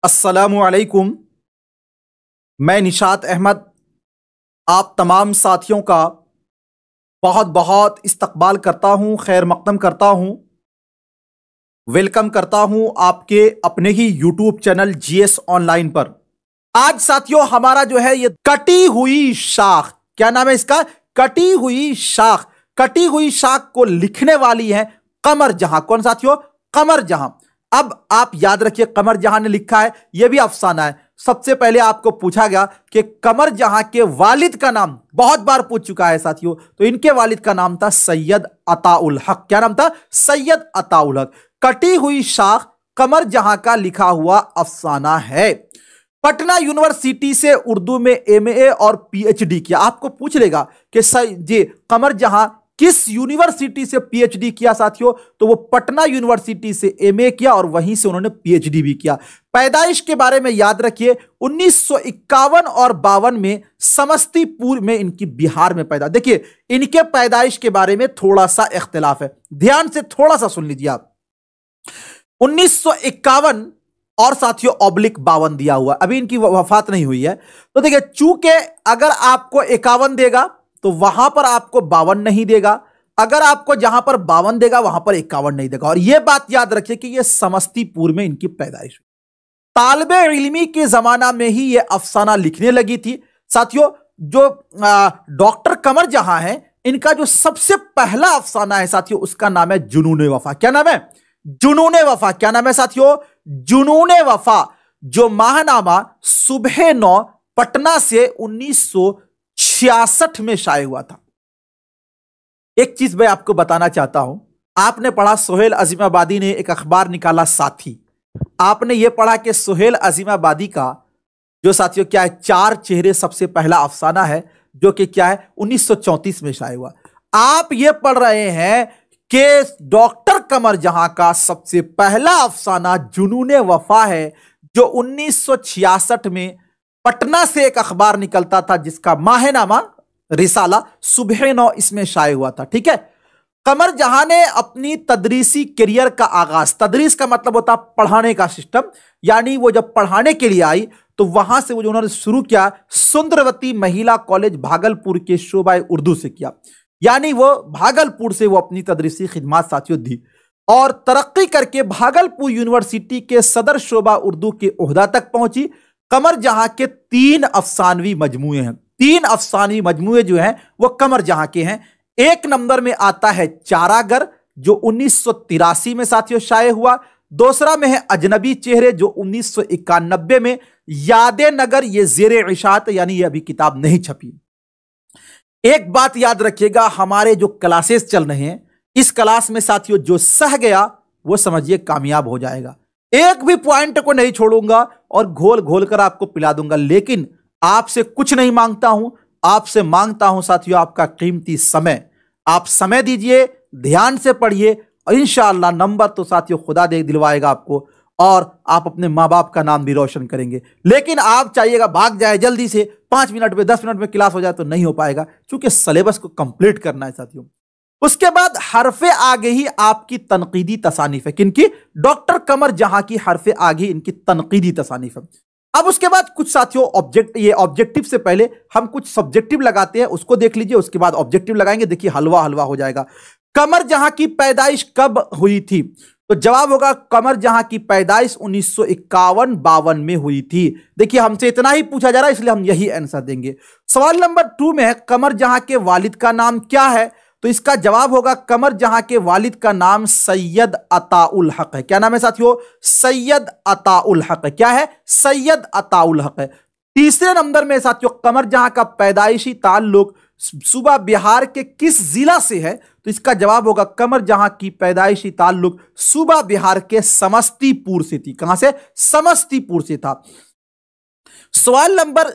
अस्सलामुअलैकुम। मैं निशात अहमद आप तमाम साथियों का बहुत बहुत इस्तकबाल करता हूं, खैर मकदम करता हूं, वेलकम करता हूं आपके अपने ही यूट्यूब चैनल जीएस ऑनलाइन पर। आज साथियों हमारा जो है ये कटी हुई शाख, क्या नाम है इसका? कटी हुई शाख। कटी हुई शाख को लिखने वाली है कमर जहां। कौन साथियों? कमर जहां। अब आप याद रखिए कमर जहां ने लिखा है, यह भी अफसाना है। सबसे पहले आपको पूछा गया कि कमर जहां के वालिद का नाम, बहुत बार पूछ चुका है साथियों, तो इनके वालिद का नाम था सैयद अताउल हक। क्या नाम था? सैयद अताउल हक। कटी हुई शाख कमर जहां का लिखा हुआ अफसाना है। पटना यूनिवर्सिटी से उर्दू में एमए और पीएचडी किया। आपको पूछ लेगा कि जी कमर जहां किस यूनिवर्सिटी से पीएचडी किया साथियों, तो वो पटना यूनिवर्सिटी से एमए किया और वहीं से उन्होंने पीएचडी भी किया। पैदाइश के बारे में याद रखिए 1951 और 52 में समस्तीपुर में इनकी, बिहार में पैदा। देखिए इनके पैदाइश के बारे में थोड़ा सा इख्तिलाफ है, ध्यान से थोड़ा सा सुन लीजिए आप। 1951 और साथियों /52 दिया हुआ, अभी इनकी वफात नहीं हुई है। तो देखिए चूंकि अगर आपको 51 देगा तो वहां पर आपको 52 नहीं देगा, अगर आपको जहां पर 52 देगा वहां पर 51 नहीं देगा। और यह बात याद रखिए कि यह समस्तीपुर में इनकी पैदाइश हुई। तालिबे इल्मी के जमाना में ही यह अफसाना लिखने लगी थी साथियों। जो डॉक्टर कमर जहां है, इनका जो सबसे पहला अफसाना है साथियों, उसका नाम है जुनून वफा। क्या नाम है? जुनून वफा। क्या नाम है साथियों? जुनून वफा। जो माहनामा सुबह 9 पटना से 1966 में शाये हुआ था। एक चीज मैं आपको बताना चाहता हूं, आपने पढ़ा सोहेल अजीमाबादी ने एक अखबार निकाला साथी। आपने यह पढ़ा कि सोहेल अजीमाबादी का जो साथियों क्या है, 4 चेहरे सबसे पहला अफसाना है, जो कि क्या है 1934 में शाये हुआ। आप यह पढ़ रहे हैं कि डॉक्टर कमर जहां का सबसे पहला अफसाना जुनून वफा है, जो 1966 में पटना से एक अखबार निकलता था जिसका माहनामा रिसाला सुबह 9 इसमें शाये हुआ था। ठीक है। कमर जहां ने अपनी तदरीसी करियर का आगाज, तदरीस का मतलब होता पढ़ाने का सिस्टम, यानी वो जब पढ़ाने के लिए आई तो वहां से वो जो उन्होंने शुरू किया सुंदरवती महिला कॉलेज भागलपुर के शोबा उर्दू से किया। यानी वो भागलपुर से वो अपनी तदरीसी खिदमात साथियों दी और तरक्की करके भागलपुर यूनिवर्सिटी के सदर शोबा उर्दू के ओहदा तक पहुंची। कमर जहां के 3 अफसानवी मजमुए हैं। 3 अफसानवी मजमुए जो हैं वो कमर जहां के हैं। एक नंबर में आता है चारागर, जो 1983 में साथियों शाये हुआ। दूसरा में है अजनबी चेहरे, जो 1991 में। यादे नगर ये ज़ेरे इशाअत, यानी ये अभी किताब नहीं छपी। एक बात याद रखिएगा, हमारे जो क्लासेस चल रहे हैं, इस क्लास में साथियों जो सह गया वो समझिए कामयाब हो जाएगा। एक भी पॉइंट को नहीं छोड़ूंगा और घोल घोल कर आपको पिला दूंगा। लेकिन आपसे कुछ नहीं मांगता हूं, आपसे मांगता हूं साथियों आपका कीमती समय। आप समय दीजिए, ध्यान से पढ़िए और इंशाअल्लाह नंबर तो साथियों खुदा दे दिलवाएगा आपको, और आप अपने माँ बाप का नाम भी रोशन करेंगे। लेकिन आप चाहिएगा भाग जाए जल्दी से, 5 मिनट में 10 मिनट में क्लास हो जाए, तो नहीं हो पाएगा, क्योंकि सिलेबस को कंप्लीट करना है साथियों। उसके बाद हरफे आगे ही आपकी तनकीदी तसानीफ है। किनकी? डॉक्टर कमर जहां की हरफे आगे इनकी तनकीदी तसानीफ है। अब उसके बाद कुछ साथियों ये ऑब्जेक्टिव से पहले हम कुछ सब्जेक्टिव लगाते हैं, उसको देख लीजिए। उसके बाद ऑब्जेक्टिव लगाएंगे। देखिए हलवा हलवा हो जाएगा। कमर जहां की पैदाइश कब हुई थी? तो जवाब होगा कमर जहां की पैदाइश 1951-52 में हुई थी। देखिए हमसे इतना ही पूछा जा रहा है, इसलिए हम यही आंसर देंगे। सवाल नंबर 2 में है कमर जहां के वालिद का नाम क्या है? तो इसका जवाब होगा कमर जहां के वालिद का नाम सैयद अताउल हक है। क्या नाम है साथियों? सैयद अताउल हक है। क्या है? सैयद अताउल हक है। तीसरे नंबर में साथियों कमर जहां का पैदाइशी ताल्लुक सूबा बिहार के किस जिला से है? तो इसका जवाब होगा कमर जहां की पैदाइशी ताल्लुक सूबा बिहार के समस्तीपुर से थी। कहां से? समस्तीपुर से था। सवाल नंबर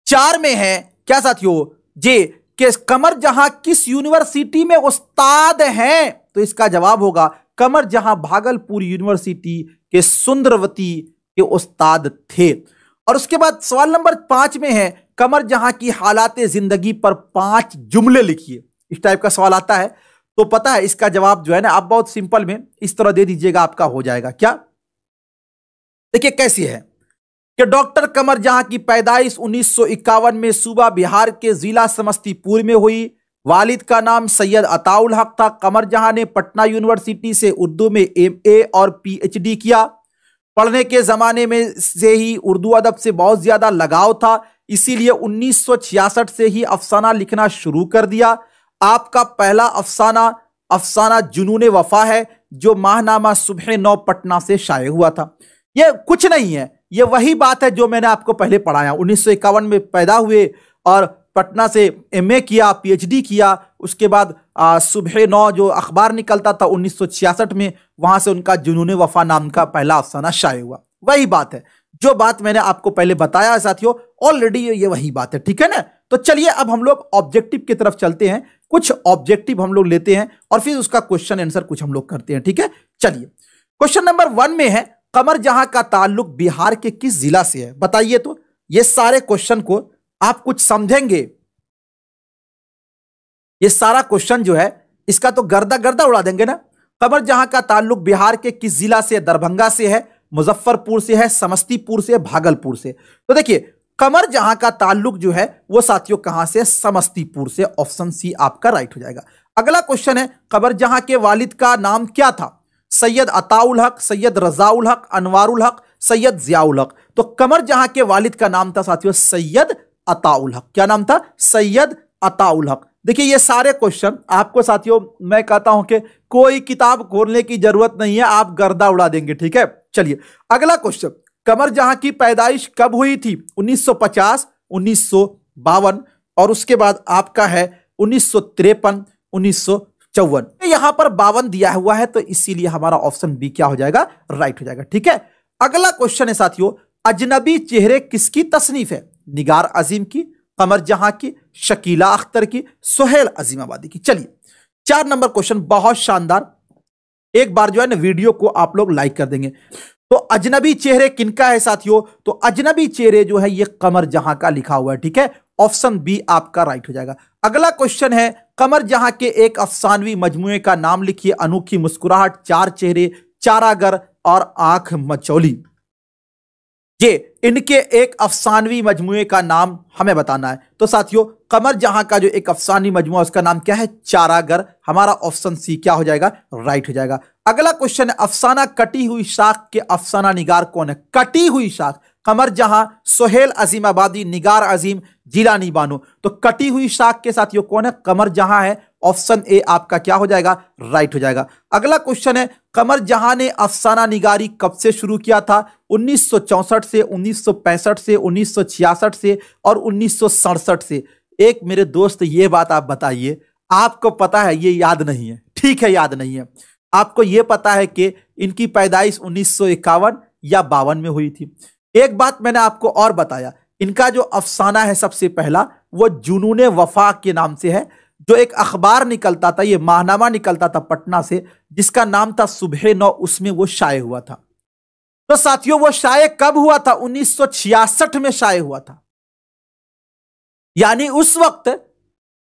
4 में है क्या साथियों जे कि कमर जहां किस यूनिवर्सिटी में उस्ताद हैं? तो इसका जवाब होगा कमर जहां भागलपुर यूनिवर्सिटी के सुंदरवती के उस्ताद थे। और उसके बाद सवाल नंबर 5 में है कमर जहां की हालाते जिंदगी पर 5 जुमले लिखिए। इस टाइप का सवाल आता है तो पता है इसका जवाब जो है ना, आप बहुत सिंपल में इस तरह दे दीजिएगा, आपका हो जाएगा। क्या? देखिए कैसी है, कि डॉक्टर कमर जहां की पैदाइश 1951 में सूबा बिहार के जिला समस्तीपुर में हुई। वालिद का नाम सैयद अताउल हक था। कमर जहां ने पटना यूनिवर्सिटी से उर्दू में एमए और पीएचडी किया। पढ़ने के जमाने में से ही उर्दू अदब से बहुत ज्यादा लगाव था, इसीलिए 1966 से ही अफसाना लिखना शुरू कर दिया। आपका पहला अफसाना जुनून वफा है, जो माहनामा सुबह 9 पटना से शाये हुआ था। यह कुछ नहीं है, यह वही बात है जो मैंने आपको पहले पढ़ाया। 1951 में पैदा हुए और पटना से एमए किया, पीएचडी किया। उसके बाद सुबह 9 जो अखबार निकलता था 1966 में, वहां से उनका जुनून वफा नाम का पहला अफसाना शाये हुआ। वही बात है जो बात मैंने आपको पहले बताया है साथियों, ऑलरेडी ये वही बात है, ठीक है ना। तो चलिए अब हम लोग ऑब्जेक्टिव की तरफ चलते हैं। कुछ ऑब्जेक्टिव हम लोग लेते हैं और फिर उसका क्वेश्चन आंसर कुछ हम लोग करते हैं, ठीक है। चलिए क्वेश्चन नंबर 1 में है, कमर जहां का ताल्लुक बिहार के किस जिला से है? बताइए। तो ये सारे क्वेश्चन को आप कुछ समझेंगे, ये सारा क्वेश्चन जो है इसका तो गर्दा उड़ा देंगे ना। कमर जहां का ताल्लुक बिहार के किस जिला से? दरभंगा से है, मुजफ्फरपुर से है, समस्तीपुर से, भागलपुर से। तो देखिए कमर जहां का ताल्लुक जो है वो साथियों कहां से? समस्तीपुर से। ऑप्शन सी आपका राइट हो जाएगा। अगला क्वेश्चन है, कमर जहां के वालिद का नाम क्या था? सैयद अताउल हक, सैयद रजाउल हक, अनवारुल हक, सैयद जियाउल हक। तो कमर जहां के वालिद का नाम था साथियों सैयद अताउल हक। क्या नाम था? सैयद अताउल हक। देखिए ये सारे क्वेश्चन आपको साथियों मैं कहता हूं कि कोई किताब खोलने की जरूरत नहीं है, आप गर्दा उड़ा देंगे, ठीक है। चलिए अगला क्वेश्चन, कमर जहां की पैदाइश कब हुई थी? 1950, 1952 और उसके बाद आपका है 1953, 1954। यहां पर 52 दिया हुआ है, तो इसीलिए हमारा ऑप्शन बी क्या हो जाएगा? राइट हो जाएगा, ठीक है। अगला क्वेश्चन है साथियों, अजनबी चेहरे किसकी तसनीफ है? निगार अजीम की, कमर जहां की, शकीला अख्तर की, सुहेल अजीमाबादी की। चलिए 4 नंबर क्वेश्चन बहुत शानदार। एक बार जो है ना वीडियो को आप लोग लाइक कर देंगे। तो अजनबी चेहरे किनका है साथियों? तो अजनबी चेहरे जो है ये कमर जहां का लिखा हुआ है, ठीक है। ऑप्शन बी आपका राइट हो जाएगा। अगला क्वेश्चन है, कमर जहां के एक अफसानवी मजमुए का नाम लिखिए। अनोखी मुस्कुराहट, चार चेहरे, चारागर और आंख मचौली। ये इनके एक अफसानवी मजमुए का नाम हमें बताना है। तो साथियों कमर जहां का जो एक अफसानी मजमुआ उसका नाम क्या है? चारागर। हमारा ऑप्शन सी क्या हो जाएगा? राइट हो जाएगा। अगला क्वेश्चन है, अफसाना कटी हुई शाख के अफसाना निगार कौन है? कटी हुई शाख, कमर जहां, सुहेल अजीमाबादी, निगार अजीम, जिलानी बानो। तो कटी हुई शाख के साथियों कौन है? कमर जहां है। ऑप्शन ए आपका क्या हो जाएगा? राइट हो जाएगा। अगला क्वेश्चन है, कमर जहां ने अफसाना निगारी कब से शुरू किया था? 1964 से, 1965 से, 1966 से और 1967 से। एक मेरे दोस्त ये बात आप बताइए, आपको पता है ये याद नहीं है, ठीक है, याद नहीं है। आपको ये पता है कि इनकी पैदाइश 1951 या 52 में हुई थी। एक बात मैंने आपको और बताया, इनका जो अफसाना है सबसे पहला वो जुनून वफा के नाम से है, जो एक अखबार निकलता था, ये माहनामा निकलता था पटना से, जिसका नाम था सुबह 9, उसमें वो शाये हुआ था। तो साथियों वो शाये कब हुआ था? 1966 में शाये हुआ था। यानी उस वक्त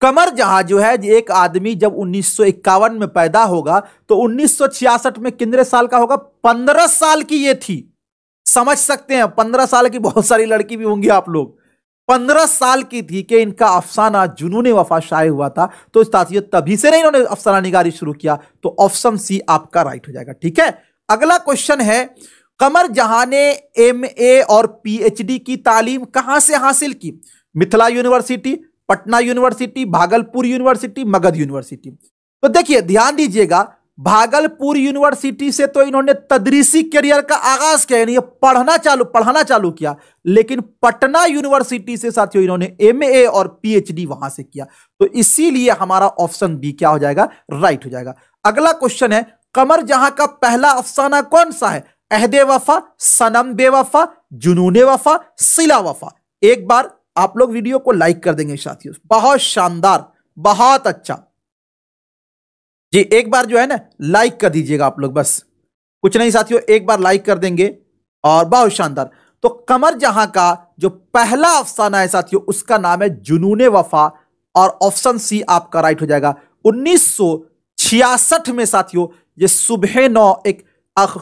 कमर जहां जो है, एक आदमी जब 1951 में पैदा होगा तो 1966 में कितने साल का होगा? 15 साल की ये थी। समझ सकते हैं, 15 साल की बहुत सारी लड़की भी होंगी आप लोग। 15 साल की थी कि इनका अफसाना जुनून वफा शाये हुआ था। तो साथियों तभी से नहीं इन्होंने अफसाना निगारी शुरू किया। तो ऑप्शन सी आपका राइट हो जाएगा, ठीक है। अगला क्वेश्चन है, कमर जहां ने एमए और पीएचडी की तालीम कहां से हासिल की? Mithila university, Patna university, Bhagalpur university, Magadh university. तो देखिए ध्यान दीजिएगा, भागलपुर यूनिवर्सिटी से तो इन्होंने तदरीसी करियर का आगाज किया, यानी पढ़ाना चालू किया। लेकिन पटना यूनिवर्सिटी से साथियों इन्होंने एमए और पीएचडी वहां से किया। तो इसीलिए हमारा ऑप्शन बी क्या हो जाएगा? राइट हो जाएगा। अगला क्वेश्चन है, कमर जहां का पहला अफसाना कौन सा है? अहदे वफा, सनम बेवफा, जुनून वफा, सिला वफा। एक बार आप लोग वीडियो को लाइक कर देंगे साथियों, बहुत शानदार, बहुत अच्छा जी। एक बार जो है ना लाइक कर दीजिएगा आप लोग, बस कुछ नहीं साथियों, एक बार लाइक कर देंगे और बहुत शानदार। तो कमर जहां का जो पहला अफसाना है साथियों उसका नाम है जुनून वफा और ऑप्शन सी आपका राइट हो जाएगा। 1966 में साथियों ये सुबह 9 एक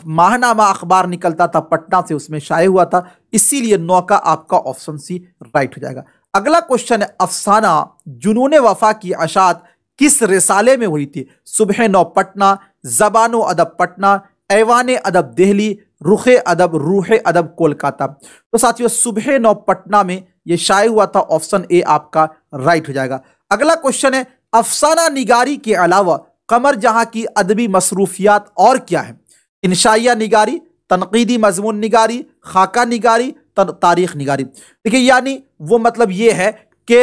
माहनामा अखबार निकलता था पटना से, उसमें शाये हुआ था, इसीलिए 9 का आपका ऑप्शन सी राइट हो जाएगा। अगला क्वेश्चन है, अफसाना जुनून वफा की अशात किस रिसाले में हुई थी? सुबह नौ पटना, ज़बानो अदब पटना, ऐवान अदब दिल्ली, रुख अदब रूह अदब कोलकाता। तो साथियों सुबह नौ पटना में यह शाये हुआ था, ऑप्शन ए आपका राइट हो जाएगा। अगला क्वेश्चन है, अफसाना निगारी के अलावा कमर जहां की अदबी मसरूफियात और क्या है? इंशाइया निगारी, तनकीदी मजमून निगारी, खाका निगारी, तारीख निगारी। देखिए यानी वो मतलब ये है कि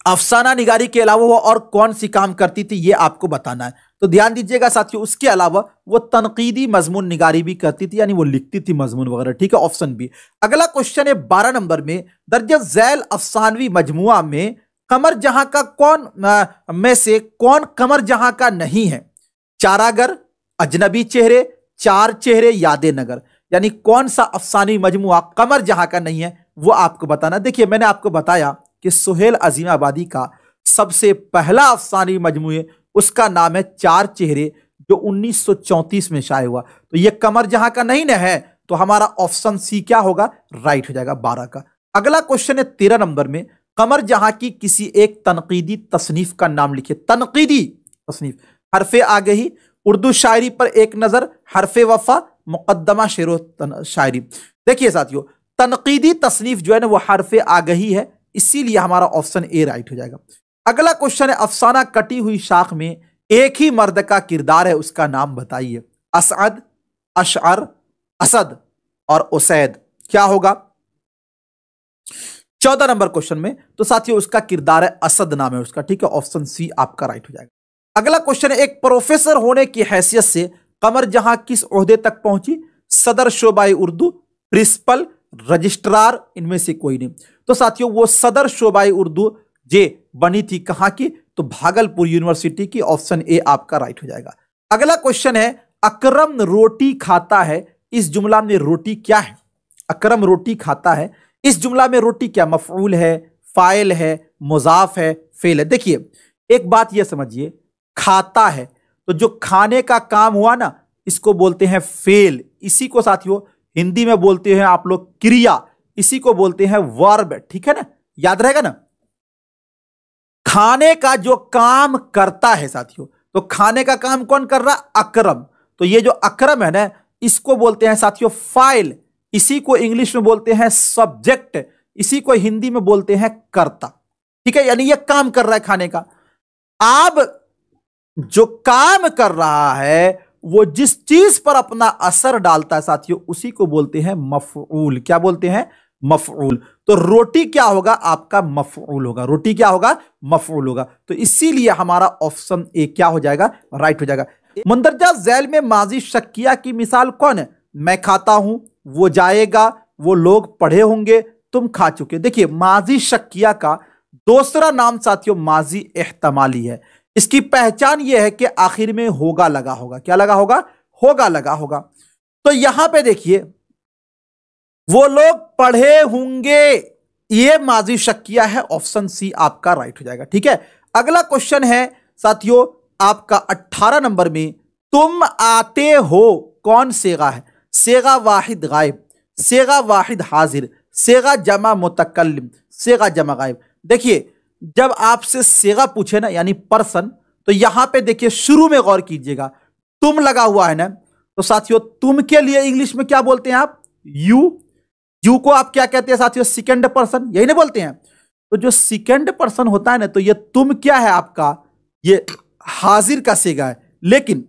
अफसाना निगारी के अलावा वो और कौन सी काम करती थी ये आपको बताना है। तो ध्यान दीजिएगा साथियों, उसके अलावा वो तनकीदी मजमून निगारी भी करती थी, यानी वो लिखती थी मजमून वगैरह, ठीक है, ऑप्शन बी। अगला क्वेश्चन है 12 नंबर में, दर्ज झैल अफसानवी मजमुआ में कमर जहां का कौन में से कौन कमर जहां का नहीं है? चारागर, अजनबी चेहरे, चार चेहरे, यादे नगर। यानी कौन सा अफसानी मजमुआ कमर जहां का नहीं है वो आपको बताना। देखिए मैंने आपको बताया कि सुहेल अजीमाबादी का सबसे पहला अफसानी मजमुए उसका नाम है चार चेहरे, जो 1934 में शाये हुआ। तो ये कमर जहां का नहीं न है, तो हमारा ऑप्शन सी क्या होगा? राइट हो जाएगा 12 का। अगला क्वेश्चन है 13 नंबर में, कमर जहां की किसी एक तनकीदी तसनीफ का नाम लिखिए। तनकीदी तसनीफ, हरफे आगही, उर्दू शायरी पर एक नजर, हरफे वफा, मुकद्दमा शेरो शायरी। देखिए साथियों तनकीदी तसनीफ जो है ना वो हरफे आगही है, इसीलिए हमारा ऑप्शन ए राइट हो जाएगा। अगला क्वेश्चन है, अफसाना कटी हुई शाख में एक ही मर्द का किरदार है, उसका नाम बताइए। असअद, अशअर, असद और उसैद। क्या होगा 14 नंबर क्वेश्चन में? तो साथियों उसका किरदार है असद नाम है उसका, ठीक है, ऑप्शन सी आपका राइट हो जाएगा। अगला क्वेश्चन है, एक प्रोफेसर होने की हैसियत से कमर जहां किस ओहदे तक पहुंची? सदर शोबाई उर्दू, प्रिंसिपल, रजिस्ट्रार, इनमें से कोई नहीं। तो साथियों वो सदर शोबाई उर्दू जे बनी थी कहां की? तो भागलपुर यूनिवर्सिटी की, ऑप्शन ए आपका राइट हो जाएगा। अगला क्वेश्चन है, अकरम रोटी खाता है, इस जुमला में रोटी क्या है? अकरम रोटी खाता है, इस जुमला में रोटी क्या? मफऊल है, फाइल है, मुजाफ है, फेल है। देखिए एक बात यह समझिए, खाता है तो जो खाने का काम हुआ ना इसको बोलते हैं फेल। इसी को साथियों हिंदी में बोलते हैं आप लोग क्रिया, इसी को बोलते हैं वर्ब, ठीक है ना, याद रहेगा ना। खाने का जो काम करता है साथियों, तो खाने का काम कौन कर रहा? अकरम। तो ये जो अकरम है ना इसको बोलते हैं साथियों फाइल, इसी को इंग्लिश में बोलते हैं सब्जेक्ट, इसी को हिंदी में बोलते हैं कर्ता, ठीक है, यानी ये काम कर रहा है खाने का। अब जो काम कर रहा है वो जिस चीज पर अपना असर डालता है साथियों उसी को बोलते हैं मफऊल। क्या बोलते हैं? मफऊल। तो रोटी क्या होगा? आपका मफऊल होगा। रोटी क्या होगा? मफऊल होगा। तो इसीलिए हमारा ऑप्शन ए क्या हो जाएगा? राइट हो जाएगा। मुंदरजा झैल में माजी शक्किया की मिसाल कौन है? मैं खाता हूं, वो जाएगा, वो लोग पढ़े होंगे, तुम खा चुके। देखिए माजी शक्किया का दूसरा नाम साथियों माजी एहतमाली है। इसकी पहचान यह है कि आखिर में होगा लगा होगा। क्या लगा होगा? होगा लगा होगा। तो यहां पे देखिए वो लोग पढ़े होंगे, ये माजी शक्किया है, ऑप्शन सी आपका राइट हो जाएगा, ठीक है। अगला क्वेश्चन है साथियों आपका 18 नंबर में, तुम आते हो कौन सेगा है? सेगा वाहिद गायब, सेगा वाहिद हाजिर, सेगा जमा मुतकल्लिम, सेगा जमा गायब। देखिए जब आपसे सेगा पूछे ना यानी पर्सन, तो यहां पे देखिए शुरू में गौर कीजिएगा, तुम लगा हुआ है ना, तो साथियों तुम के लिए इंग्लिश में क्या बोलते हैं आप? यू। यू को आप क्या कहते हैं साथियों? सेकंड पर्सन, यही नहीं बोलते हैं। तो जो सेकंड पर्सन होता है ना, तो ये तुम क्या है आपका? ये हाजिर का सेगा है। लेकिन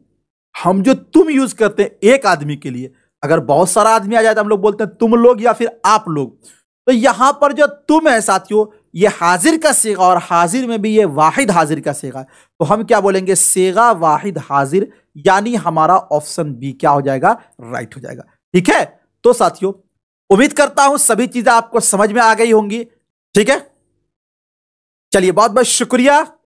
हम जो तुम यूज करते हैं एक आदमी के लिए, अगर बहुत सारा आदमी आ जाए तो हम लोग बोलते हैं तुम लोग या फिर आप लोग। तो यहां पर जो तुम है साथियों ये हाजिर का सेगा, और हाजिर में भी ये वाहिद हाजिर का सेगा। तो हम क्या बोलेंगे? सेगा वाहिद हाजिर, यानी हमारा ऑप्शन बी क्या हो जाएगा? राइट हो जाएगा, ठीक है। तो साथियों उम्मीद करता हूं सभी चीजें आपको समझ में आ गई होंगी, ठीक है। चलिए बहुत बहुत शुक्रिया।